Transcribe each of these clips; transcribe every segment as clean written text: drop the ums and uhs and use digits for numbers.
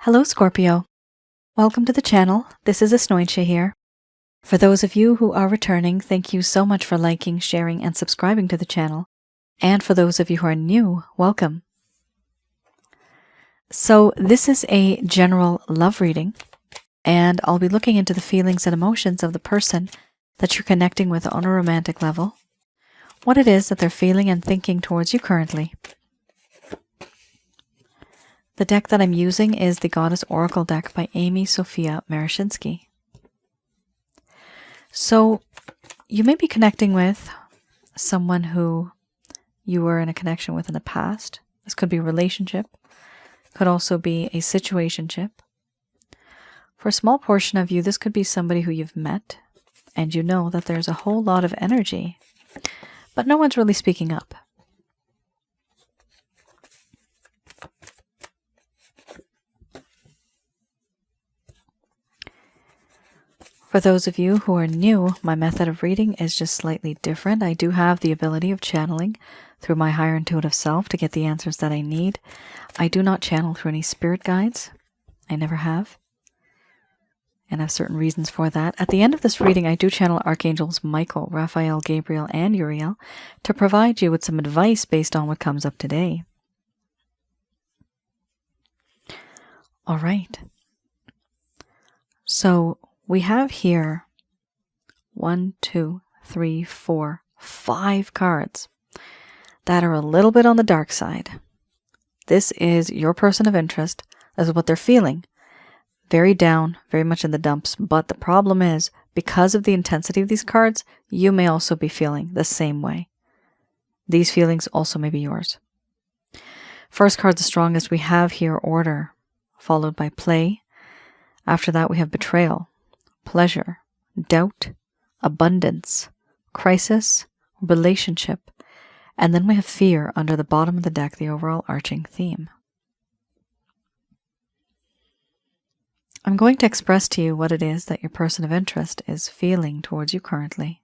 Hello, Scorpio. Welcome to the channel. This is Asnointia here. For those of you who are returning, thank you so much for liking, sharing, and subscribing to the channel. And for those of you who are new, welcome. So this is a general love reading, and I'll be looking into the feelings and emotions of the person that you're connecting with on a romantic level, what it is that they're feeling and thinking towards you currently. The deck that I'm using is the Goddess Oracle deck by Amy Sophia Marashinsky. So you may be connecting with someone who you were in a connection with in the past. This could be a relationship, could also be a situationship. For a small portion of you, this could be somebody who you've met, and you know that there's a whole lot of energy, but no one's really speaking up. For those of you who are new, my method of reading is just slightly different. I do have the ability of channeling through my higher intuitive self to get the answers that I need. I do not channel through any spirit guides. I never have. And I have certain reasons for that. At the end of this reading, I do channel Archangels Michael, Raphael, Gabriel, and Uriel to provide you with some advice based on what comes up today. All right. So we have here 1, 2, 3, 4, 5 cards that are a little bit on the dark side. This is your person of interest. This is what they're feeling. Very down, very much in the dumps. But the problem is, because of the intensity of these cards, you may also be feeling the same way. These feelings also may be yours. First card, the strongest, we have here order, followed by play. After that, we have betrayal, pleasure, doubt, abundance, crisis, relationship, and then we have fear under the bottom of the deck, the overall arching theme. I'm going to express to you what it is that your person of interest is feeling towards you currently.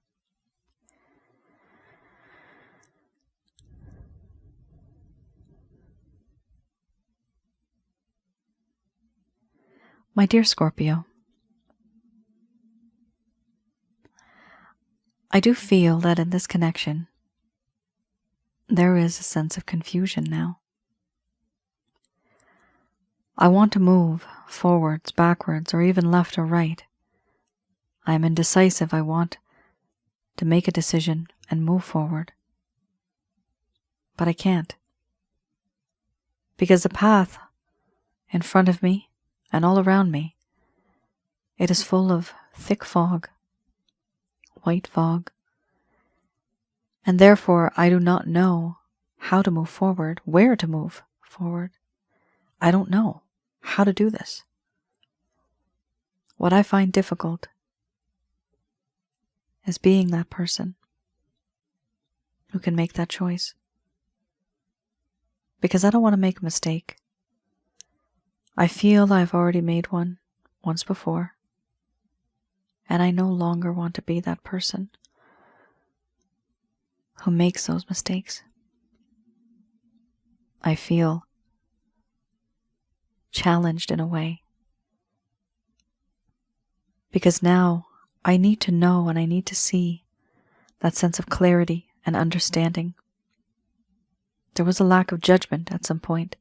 My dear Scorpio, I do feel that in this connection, there is a sense of confusion now. I want to move forwards, backwards, or even left or right. I am indecisive. I want to make a decision and move forward. But I can't. Because the path in front of me and all around me, it is full of thick fog, white fog, and therefore I do not know how to move forward, where to move forward. I don't know how to do this. What I find difficult is being that person who can make that choice. Because I don't want to make a mistake. I feel I've already made one once before, and I no longer want to be that person who makes those mistakes. I feel challenged in a way, because now I need to know and I need to see that sense of clarity and understanding. There was a lack of judgment at some point,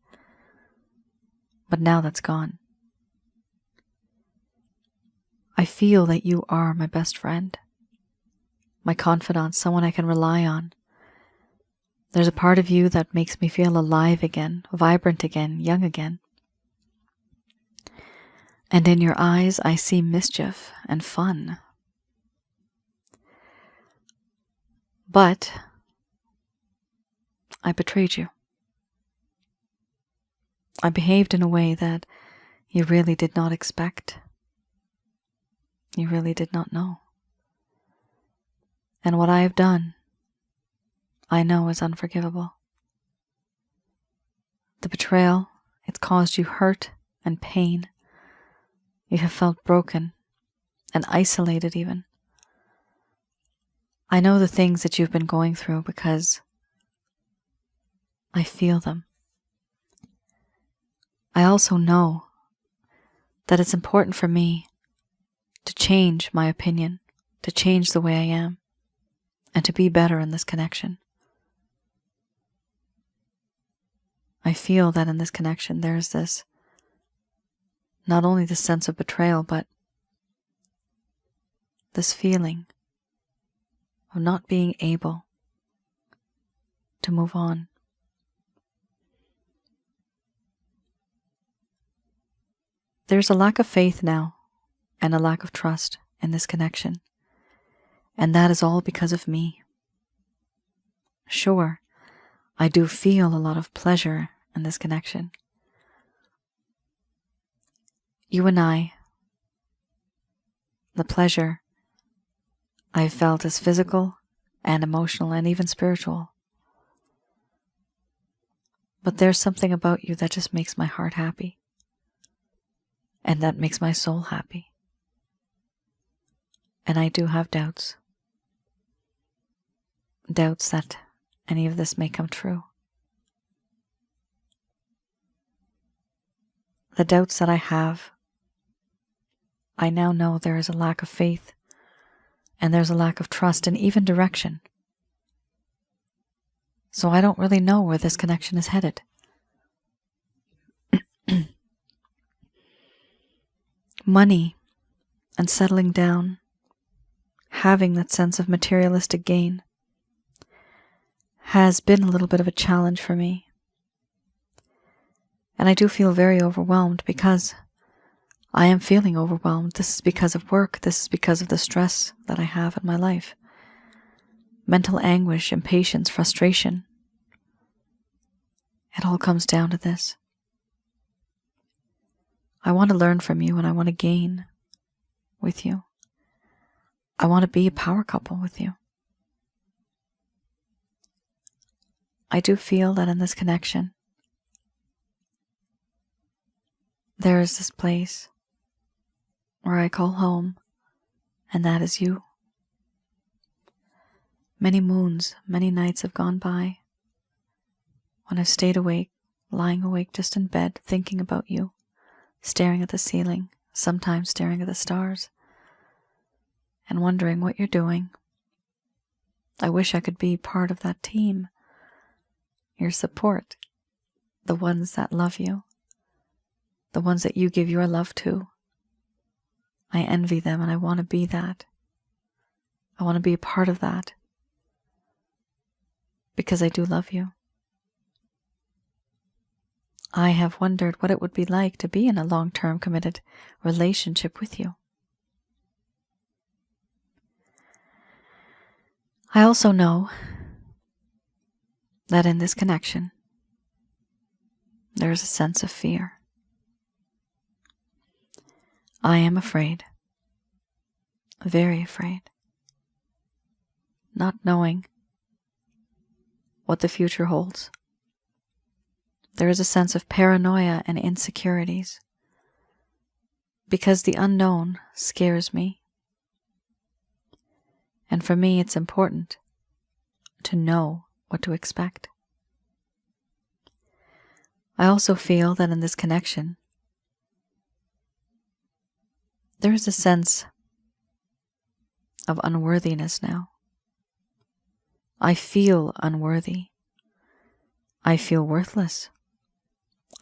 but now that's gone. I feel that you are my best friend, my confidant, someone I can rely on. There's a part of you that makes me feel alive again, vibrant again, young again. And in your eyes, I see mischief and fun. But I betrayed you. I behaved in a way that you really did not expect. You really did not know. And what I have done, I know is unforgivable. The betrayal, it's caused you hurt and pain. You have felt broken and isolated even. I know the things that you've been going through because I feel them. I also know that it's important for me to change my opinion, to change the way I am, and to be better in this connection. I feel that in this connection there's this, not only this sense of betrayal, but this feeling of not being able to move on. There's a lack of faith now and a lack of trust in this connection, and that is all because of me. Sure, I do feel a lot of pleasure in this connection. You and I, the pleasure I've felt is physical and emotional and even spiritual. But there's something about you that just makes my heart happy. And that makes my soul happy. And I do have doubts. Doubts that any of this may come true. The doubts that I have, I now know there is a lack of faith, and there's a lack of trust and even direction. So I don't really know where this connection is headed. Money and settling down, having that sense of materialistic gain, has been a little bit of a challenge for me. And I do feel very overwhelmed because I am feeling overwhelmed. This is because of work. This is because of the stress that I have in my life. Mental anguish, impatience, frustration. It all comes down to this. I want to learn from you and I want to gain with you. I want to be a power couple with you. I do feel that in this connection, there is this place where I call home, and that is you. Many moons, many nights have gone by when I've stayed awake, lying awake just in bed, thinking about you, staring at the ceiling, sometimes staring at the stars, and wondering what you're doing. I wish I could be part of that team, your support, the ones that love you, the ones that you give your love to. I envy them and I want to be that. I want to be a part of that because I do love you. I have wondered what it would be like to be in a long-term committed relationship with you. I also know that in this connection, there is a sense of fear. I am afraid, very afraid, not knowing what the future holds. There is a sense of paranoia and insecurities because the unknown scares me. And for me, it's important to know what to expect. I also feel that in this connection, there is a sense of unworthiness now. I feel unworthy. I feel worthless.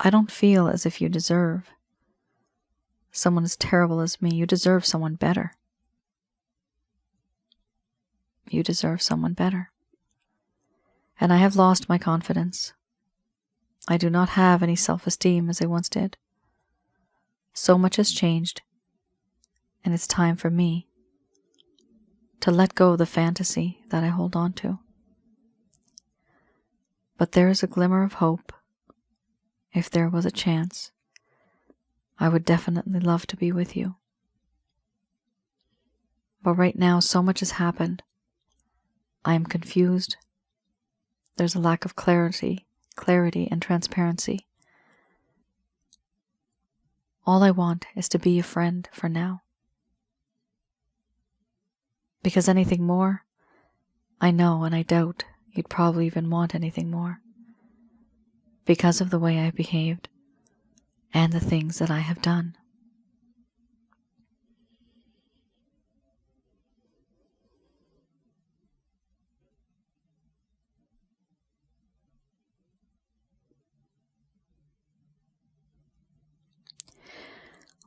I don't feel as if you deserve someone as terrible as me. You deserve someone better. You deserve someone better. And I have lost my confidence. I do not have any self-esteem as I once did. So much has changed, and it's time for me to let go of the fantasy that I hold on to. But there is a glimmer of hope. If there was a chance, I would definitely love to be with you. But right now, so much has happened. I am confused. There's a lack of clarity and transparency. All I want is to be a friend for now. Because anything more, I know and I doubt you'd probably even want anything more. Because of the way I behaved and the things that I have done.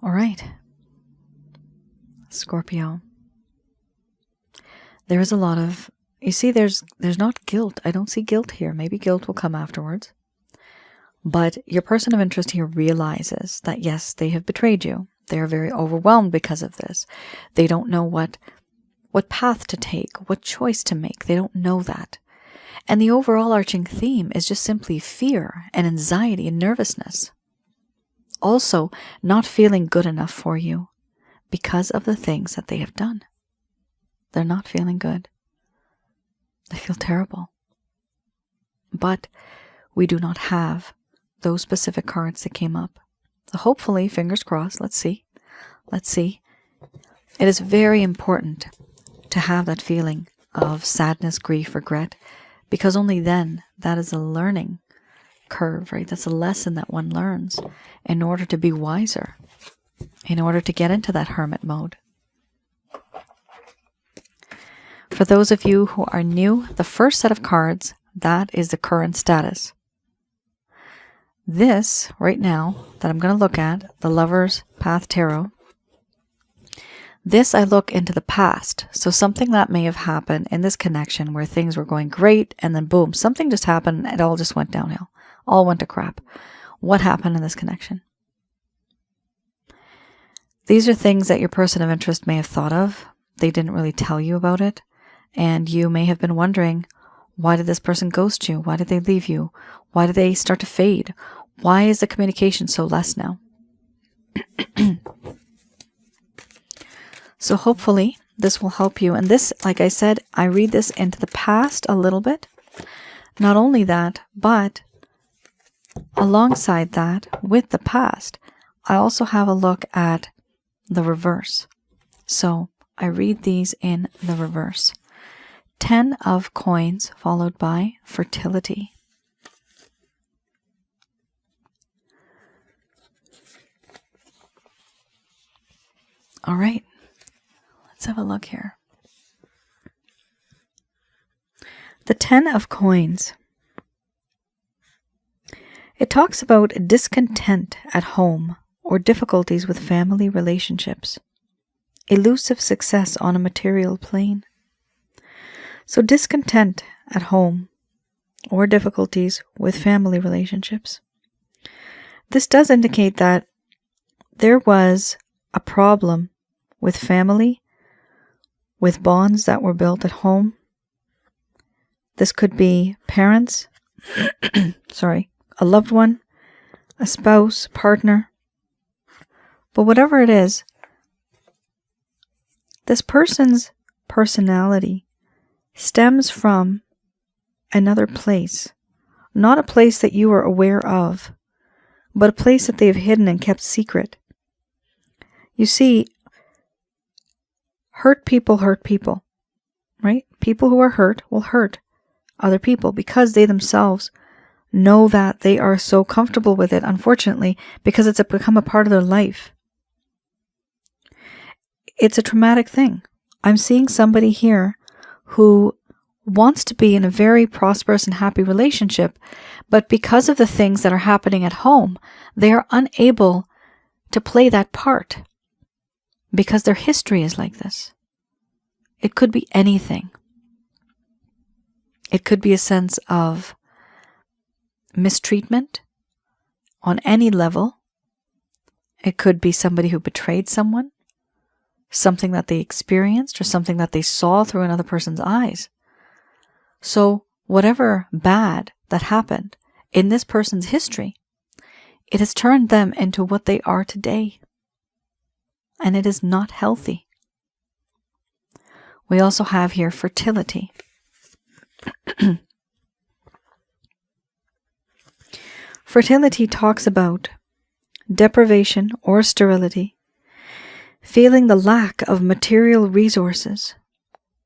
All right. Scorpio. There is a lot of, you see, there's not guilt. I don't see guilt here. Maybe guilt will come afterwards. But your person of interest here realizes that, yes, they have betrayed you. They are very overwhelmed because of this. They don't know what path to take, what choice to make. They don't know that. And the overall arching theme is just simply fear and anxiety and nervousness. Also, not feeling good enough for you because of the things that they have done. They're not feeling good. They feel terrible. But we do not have those specific cards that came up. So hopefully, fingers crossed, let's see. It is very important to have that feeling of sadness, grief, regret, because only then, that is a learning curve, right? That's a lesson that one learns in order to be wiser, in order to get into that hermit mode. For those of you who are new, the first set of cards, that is the current status. This, right now, that I'm going to look at, the Lover's Path Tarot, this I look into the past. So something that may have happened in this connection where things were going great and then boom, something just happened and it all just went downhill. All went to crap. What happened in this connection? These are things that your person of interest may have thought of. They didn't really tell you about it. And you may have been wondering, why did this person ghost you? Why did they leave you? Why did they start to fade? Why is the communication so less now? So hopefully this will help you. And this, like I said, I read this into the past a little bit. Not only that, but alongside that, with the past, I also have a look at the reverse. So I read these in the reverse. 10 of coins followed by fertility. All right. Let's have a look here. The 10 of coins. It talks about discontent at home or difficulties with family relationships. Elusive success on a material plane. So discontent at home or difficulties with family relationships. This does indicate that there was a problem with family, with bonds that were built at home. This could be parents, a loved one, a spouse, partner. But whatever it is, this person's personality stems from another place. Not a place that you are aware of, but a place that they have hidden and kept secret. You see, hurt people, right? People who are hurt will hurt other people because they themselves know that they are so comfortable with it, unfortunately, because it's become a part of their life. It's a traumatic thing. I'm seeing somebody here who wants to be in a very prosperous and happy relationship, but because of the things that are happening at home, they are unable to play that part because their history is like this. It could be anything. It could be a sense of mistreatment on any level. It could be somebody who betrayed someone, something that they experienced or something that they saw through another person's eyes. So whatever bad that happened in this person's history, it has turned them into what they are today. And it is not healthy. We also have here fertility. Fertility talks about deprivation or sterility, feeling the lack of material resources,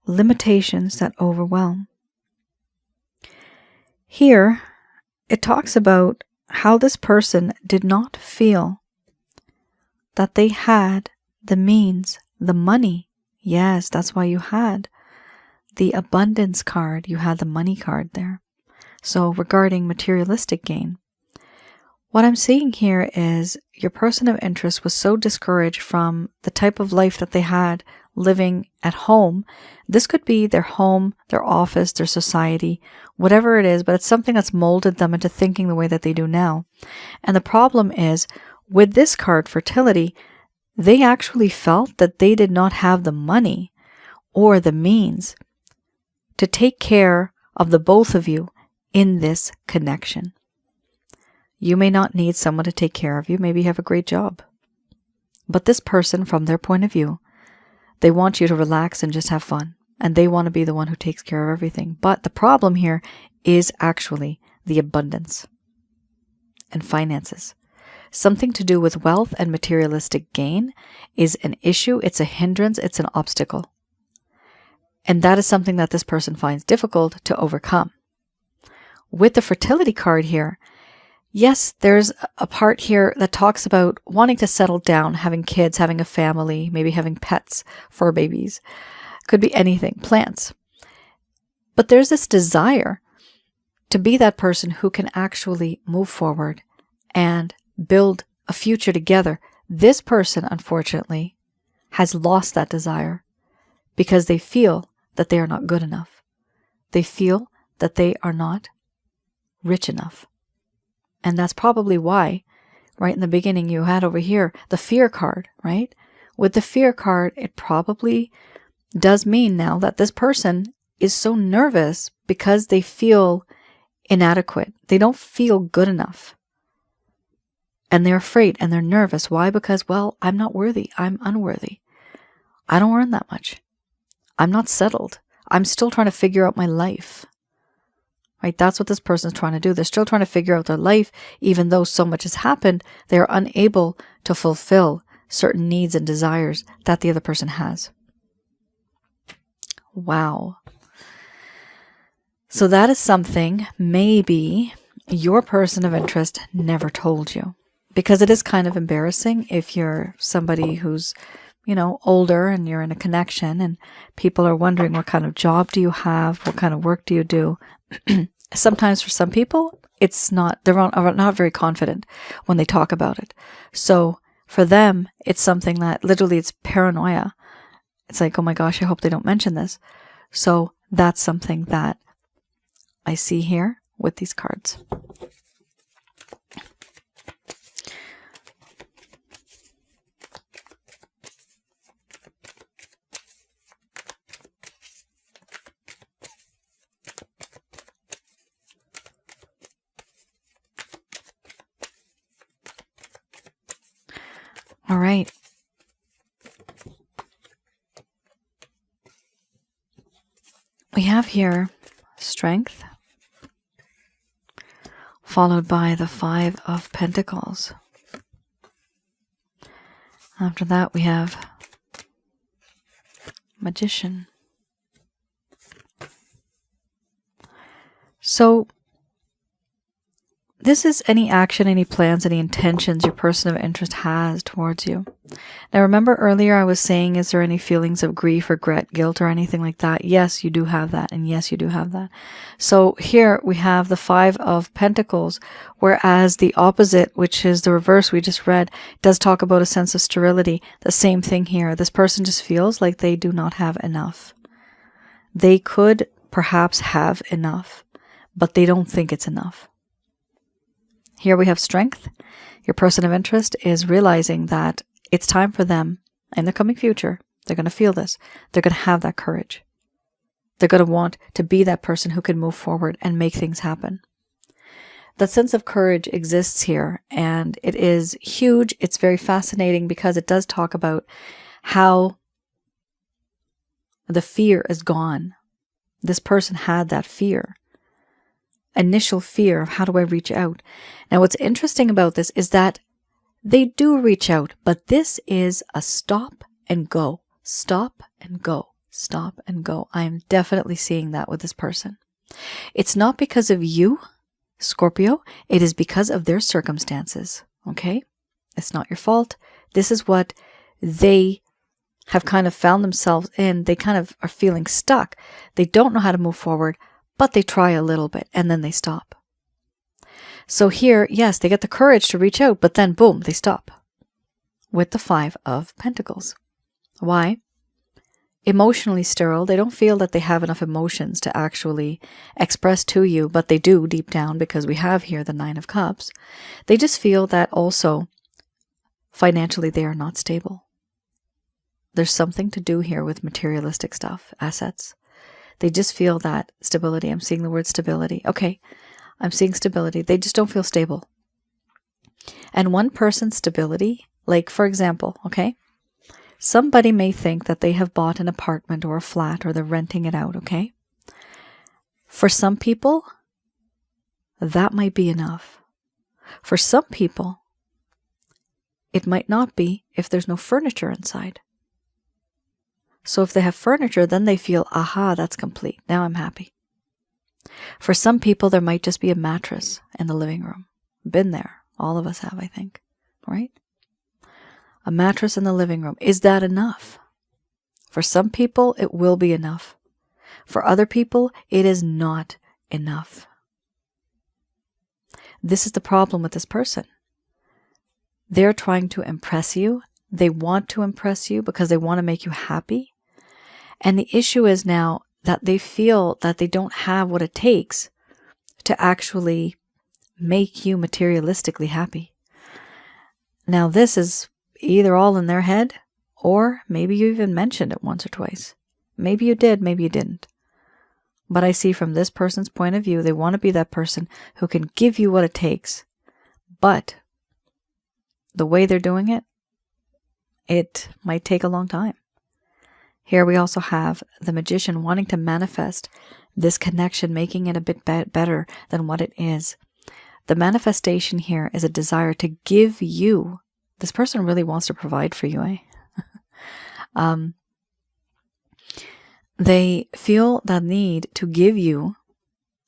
limitations that overwhelm. Here, it talks about how this person did not feel that they had the means, the money. Yes, that's why you had the abundance card. You had the money card there. So regarding materialistic gain, What I'm seeing here is your person of interest was so discouraged from the type of life that they had living at home. This could be their home, their office, their society, whatever it is, but it's something that's molded them into thinking the way that they do now. And the problem is, with this card, fertility, they actually felt that they did not have the money or the means to take care of the both of you in this connection. You may not need someone to take care of you. Maybe you have a great job. But this person, from their point of view, they want you to relax and just have fun. And they want to be the one who takes care of everything. But the problem here is actually the abundance and finances. Something to do with wealth and materialistic gain is an issue. It's a hindrance. It's an obstacle. And that is something that this person finds difficult to overcome. With the fertility card here, yes, there's a part here that talks about wanting to settle down, having kids, having a family, maybe having pets, fur babies. Could be anything, plants. But there's this desire to be that person who can actually move forward and build a future together. This person, unfortunately, has lost that desire because they feel that they are not good enough. They feel that they are not rich enough. And that's probably why, right in the beginning, you had over here the fear card, right? With the fear card, it probably does mean now that this person is so nervous because they feel inadequate. They don't feel good enough. And they're afraid and they're nervous. Why? Because, well, I'm not worthy. I'm unworthy. I don't earn that much. I'm not settled. I'm still trying to figure out my life. Right? That's what this person's trying to do. They're still trying to figure out their life. Even though so much has happened, they are unable to fulfill certain needs and desires that the other person has. Wow. So that is something maybe your person of interest never told you. Because it is kind of embarrassing if you're somebody who's, older and you're in a connection and people are wondering what kind of job do you have? What kind of work do you do? Sometimes for some people, they're not very confident when they talk about it. So for them, it's something that literally it's paranoia. It's like, oh my gosh, I hope they don't mention this. So that's something that I see here with these cards. All right. We have here strength, followed by the 5 of Pentacles. After that, we have Magician. So, this is any action, any plans, any intentions your person of interest has towards you. Now remember earlier I was saying, is there any feelings of grief, regret, guilt, or anything like that? Yes, you do have that, and yes, you do have that. So here we have the 5 of Pentacles, whereas the opposite, which is the reverse we just read, does talk about a sense of sterility. The same thing here. This person just feels like they do not have enough. They could perhaps have enough, but they don't think it's enough. Here we have strength. Your person of interest is realizing that it's time for them in the coming future. They're going to feel this. They're going to have that courage. They're going to want to be that person who can move forward and make things happen. That sense of courage exists here, and it is huge. It's very fascinating because it does talk about how the fear is gone. This person had that fear. Initial fear of how do I reach out. Now what's interesting about this is that they do reach out, but this is a stop and go. Stop and go. Stop and go. I am definitely seeing that with this person. It's not because of you, Scorpio. It is because of their circumstances. Okay? It's not your fault. This is what they have kind of found themselves in. They kind of are feeling stuck. They don't know how to move forward, but they try a little bit and then they stop. So here, yes, they get the courage to reach out, but then boom, they stop with the 5 of Pentacles. Why? Emotionally sterile. They don't feel that they have enough emotions to actually express to you, but they do deep down, because we have here the 9 of Cups. They just feel that also financially they are not stable. There's something to do here with materialistic stuff, assets. They just feel that stability. I'm seeing the word stability. Okay, I'm seeing stability. They just don't feel stable. And one person's stability, like for example, okay, somebody may think that they have bought an apartment or a flat, or they're renting it out, okay? For some people, that might be enough. For some people, it might not be if there's no furniture inside. So if they have furniture, then they feel, aha, that's complete. Now I'm happy. For some people, there might just be a mattress in the living room. Been there. All of us have, I think. Right? A mattress in the living room. Is that enough? For some people, it will be enough. For other people, it is not enough. This is the problem with this person. They're trying to impress you. They want to impress you because they want to make you happy. And the issue is now that they feel that they don't have what it takes to actually make you materialistically happy. Now, this is either all in their head, or maybe you even mentioned it once or twice. Maybe you did, maybe you didn't. But I see from this person's point of view, they want to be that person who can give you what it takes. But the way they're doing it, it might take a long time. Here we also have the Magician wanting to manifest this connection, making it a bit better than what it is. The manifestation here is a desire to give you. This person really wants to provide for you, eh? They feel that need to give you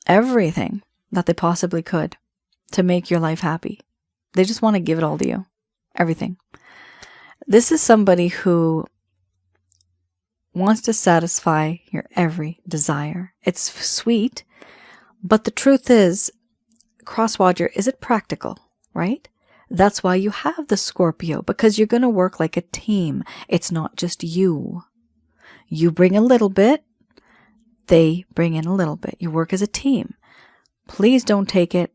everything that they possibly could to make your life happy. They just want to give it all to you. Everything. This is somebody who wants to satisfy your every desire. It's sweet, but the truth is, Crosswatcher, is it practical, right? That's why you have the Scorpio, because you're going to work like a team. It's not just you. You bring a little bit, they bring in a little bit. You work as a team. Please don't take it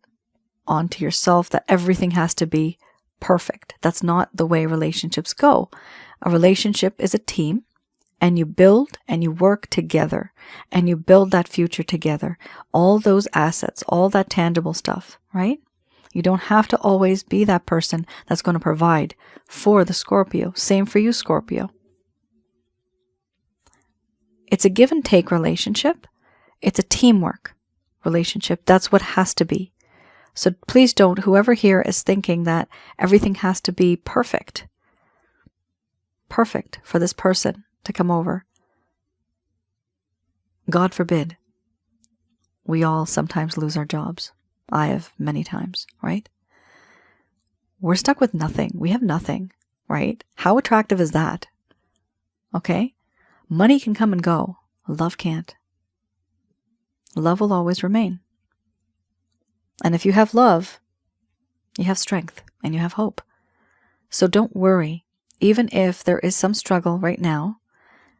onto yourself that everything has to be perfect. That's not the way relationships go. A relationship is a team, and you build and you work together, and you build that future together. All those assets, all that tangible stuff, right? You don't have to always be that person that's going to provide for the Scorpio. Same for you, Scorpio. It's a give and take relationship. It's a teamwork relationship. That's what has to be. So please don't, whoever here is thinking that everything has to be perfect for this person to come over. God forbid. We all sometimes lose our jobs. I have many times, right? We're stuck with nothing. We have nothing, right? How attractive is that? Okay? Money can come and go. Love can't. Love will always remain. And if you have love, you have strength and you have hope. So don't worry. Even if there is some struggle right now,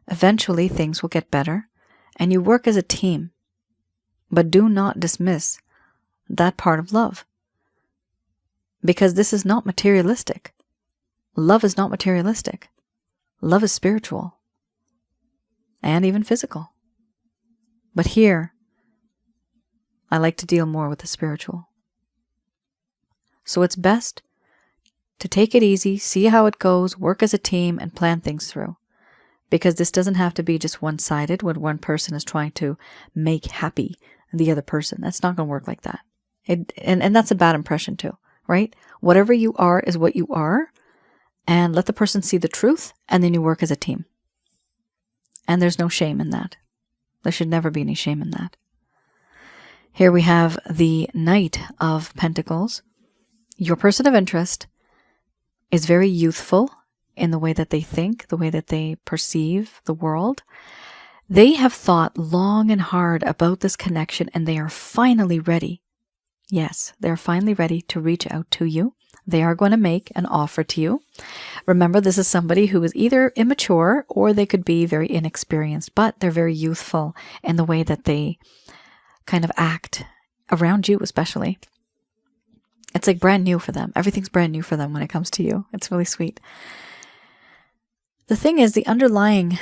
eventually things will get better and you work as a team. But do not dismiss that part of love. Because this is not materialistic. Love is not materialistic. Love is spiritual. And even physical. But here, I like to deal more with the spiritual. So it's best to take it easy, see how it goes, work as a team, and plan things through. Because this doesn't have to be just one-sided when one person is trying to make happy the other person. That's not going to work like that. And that's a bad impression too, right? Whatever you are is what you are, and let the person see the truth, and then you work as a team. And there's no shame in that. There should never be any shame in that. Here we have the Knight of Pentacles. Your person of interest is very youthful in the way that they think, the way that they perceive the world. They have thought long and hard about this connection, and they are finally ready Yes, they're finally ready to reach out to you. They are going to make an offer to you. Remember, this is somebody who is either immature or they could be very inexperienced, but they're very youthful in the way that they kind of act around you, especially. It's like brand new for them. Everything's brand new for them when it comes to you. It's really sweet. The thing is, the underlying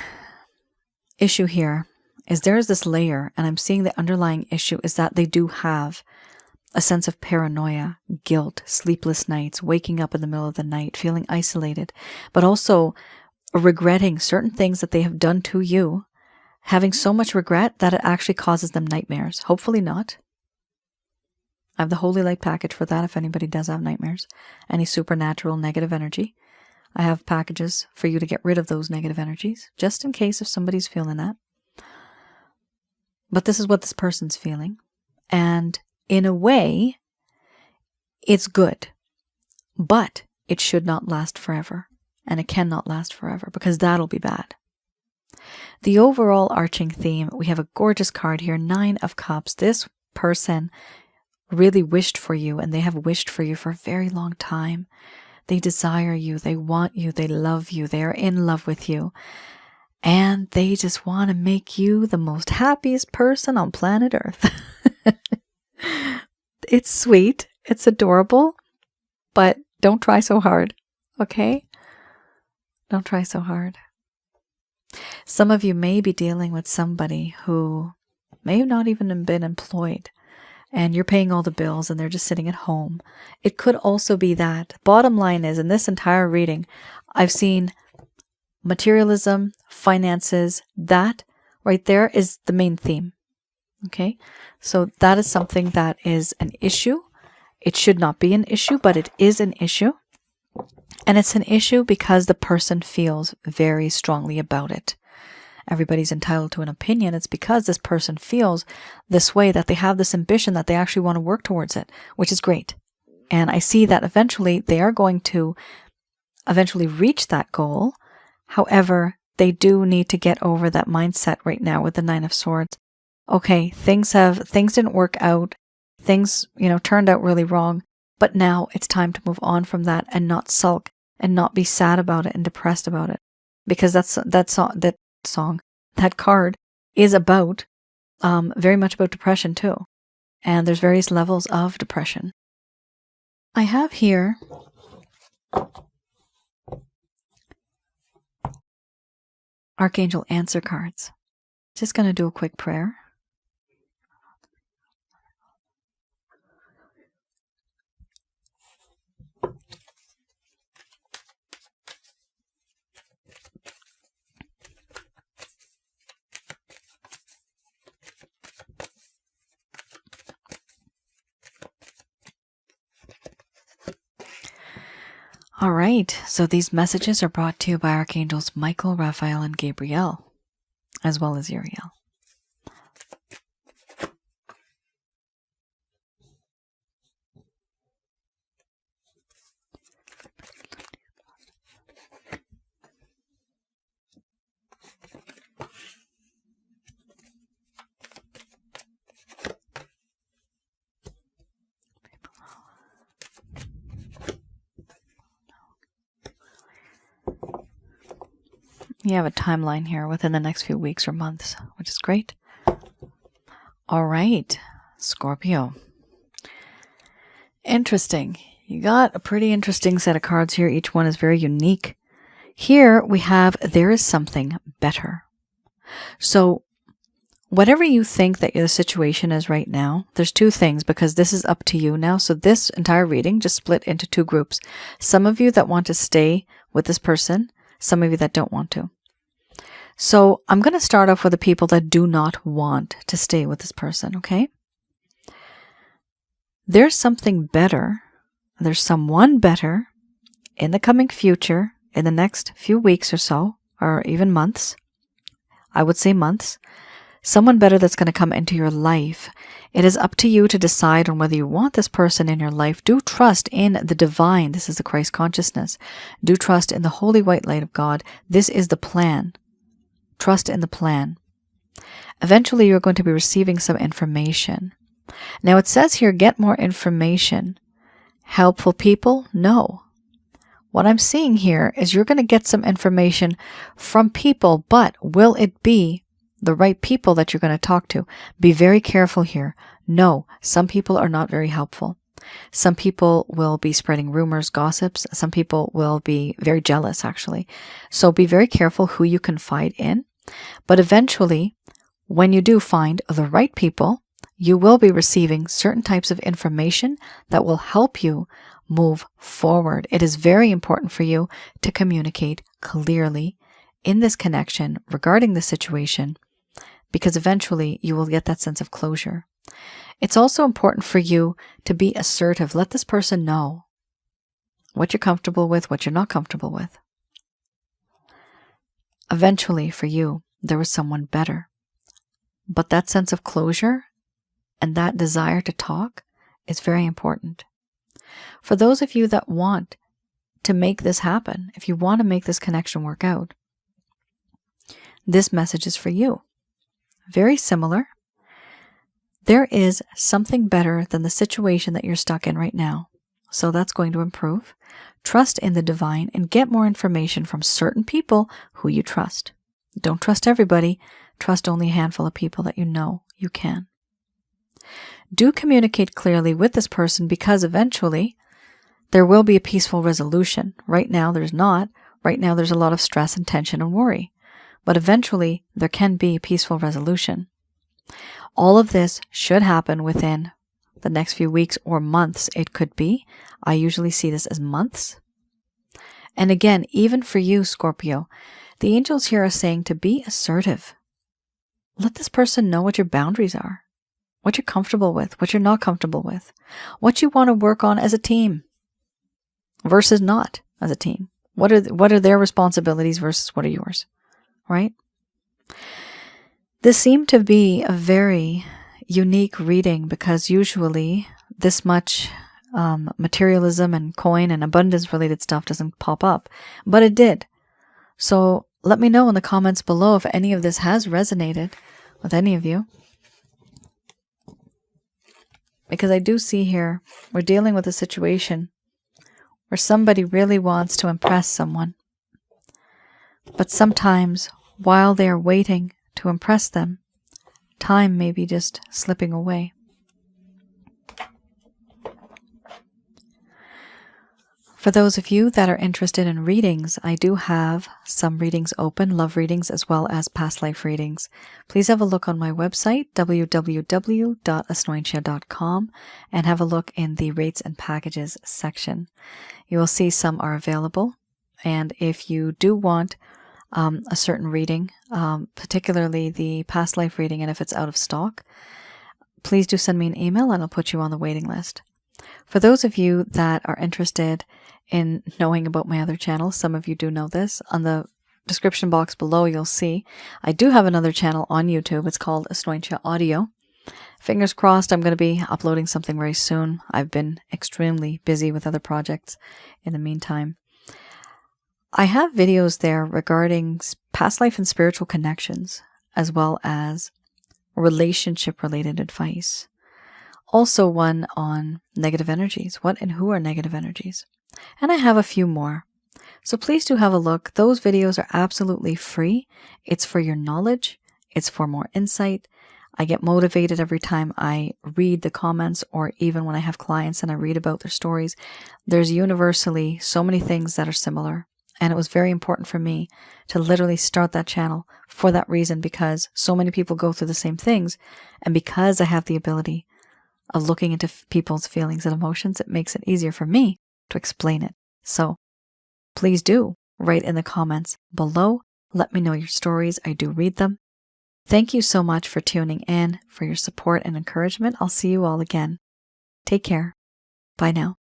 issue here is there is this layer, and I'm seeing the underlying issue is that they do have a sense of paranoia, guilt, sleepless nights, waking up in the middle of the night, feeling isolated, but also regretting certain things that they have done to you, having so much regret that it actually causes them nightmares. Hopefully not. I have the Holy Light package for that if anybody does have nightmares, any supernatural negative energy. I have packages for you to get rid of those negative energies, just in case if somebody's feeling that. But this is what this person's feeling. And in a way, it's good, but it should not last forever. And it cannot last forever because that'll be bad. The overall arching theme, we have a gorgeous card here, 9 of Cups. This person really wished for you, and they have wished for you for a very long time. They desire you, they want you, they love you, they are in love with you. And they just want to make you the most happiest person on planet Earth. It's sweet, it's adorable, but don't try so hard, okay? Don't try so hard. Some of you may be dealing with somebody who may have not even been employed, and you're paying all the bills and they're just sitting at home. It could also be that. Bottom line is, in this entire reading, I've seen materialism, finances, that right there is the main theme. Okay? So that is something that is an issue. It should not be an issue, but it is an issue. And it's an issue because the person feels very strongly about it. Everybody's entitled to an opinion. It's because this person feels this way, that they have this ambition, that they actually want to work towards it, which is great. And I see that eventually they are going to eventually reach that goal. However, they do need to get over that mindset right now with the 9 of Swords. Okay, things didn't work out. Things, turned out really wrong. But now it's time to move on from that and not sulk and not be sad about it and depressed about it. Because that card is about, very much about depression too. And there's various levels of depression. I have here Archangel answer cards. Just going to do a quick prayer. All right, so these messages are brought to you by Archangels Michael, Raphael, and Gabriel, as well as Uriel. You have a timeline here within the next few weeks or months, which is great. All right, Scorpio. Interesting. You got a pretty interesting set of cards here. Each one is very unique. Here we have, there is something better. So whatever you think that the situation is right now, there's 2 things, because this is up to you now. So this entire reading just split into 2 groups. Some of you that want to stay with this person, some of you that don't want to. So I'm going to start off with the people that do not want to stay with this person, okay? There's something better. There's someone better in the coming future, in the next few weeks or so, or even months. I would say months. Someone better that's going to come into your life. It is up to you to decide on whether you want this person in your life. Do trust in the divine. This is the Christ consciousness. Do trust in the holy white light of God. This is the plan. Trust in the plan. Eventually, you're going to be receiving some information. Now it says here, get more information. Helpful people? No. What I'm seeing here is you're going to get some information from people, but will it be the right people that you're going to talk to? Be very careful here. No, some people are not very helpful. Some people will be spreading rumors, gossips. Some people will be very jealous, actually. So be very careful who you confide in. But eventually, when you do find the right people, you will be receiving certain types of information that will help you move forward. It is very important for you to communicate clearly in this connection regarding the situation, because eventually you will get that sense of closure. It's also important for you to be assertive. Let this person know what you're comfortable with, what you're not comfortable with. Eventually, for you, there was someone better. But that sense of closure and that desire to talk is very important. For those of you that want to make this happen, if you want to make this connection work out, this message is for you. Very similar. There is something better than the situation that you're stuck in right now. So that's going to improve. Trust in the divine and get more information from certain people who you trust. Don't trust everybody. Trust only a handful of people that you know you can. Do communicate clearly with this person, because eventually there will be a peaceful resolution. Right now there's not. Right now there's a lot of stress and tension and worry. But eventually there can be a peaceful resolution. All of this should happen within the next few weeks or months. It could be. I usually see this as months. And again, even for you, Scorpio, the angels here are saying to be assertive. Let this person know what your boundaries are, what you're comfortable with, what you're not comfortable with, what you want to work on as a team versus not as a team. What are their responsibilities versus what are yours, right? This seemed to be a very unique reading, because usually this much materialism and coin and abundance related stuff doesn't pop up, but it did. So let me know in the comments below if any of this has resonated with any of you. Because I do see here, we're dealing with a situation where somebody really wants to impress someone. But sometimes while they are waiting to impress them, time may be just slipping away. For those of you that are interested in readings, I do have some readings open, love readings as well as past life readings. Please have a look on my website, www.asnointia.com, and have a look in the rates and packages section. You will see some are available, and if you do want a certain reading, particularly the past life reading, and if it's out of stock, please do send me an email and I'll put you on the waiting list. For those of you that are interested in knowing about my other channels, some of you do know this, on the description box below you'll see I do have another channel on YouTube. It's called Asnointia Audio. Fingers crossed I'm going to be uploading something very soon. I've been extremely busy with other projects in the meantime. I have videos there regarding past life and spiritual connections, as well as relationship-related advice. Also one on negative energies. What and who are negative energies? And I have a few more. So please do have a look. Those videos are absolutely free. It's for your knowledge. It's for more insight. I get motivated every time I read the comments, or even when I have clients and I read about their stories. There's universally so many things that are similar. And it was very important for me to literally start that channel for that reason, because so many people go through the same things. And because I have the ability of looking into people's feelings and emotions, it makes it easier for me to explain it. So please do write in the comments below. Let me know your stories. I do read them. Thank you so much for tuning in, for your support and encouragement. I'll see you all again. Take care. Bye now.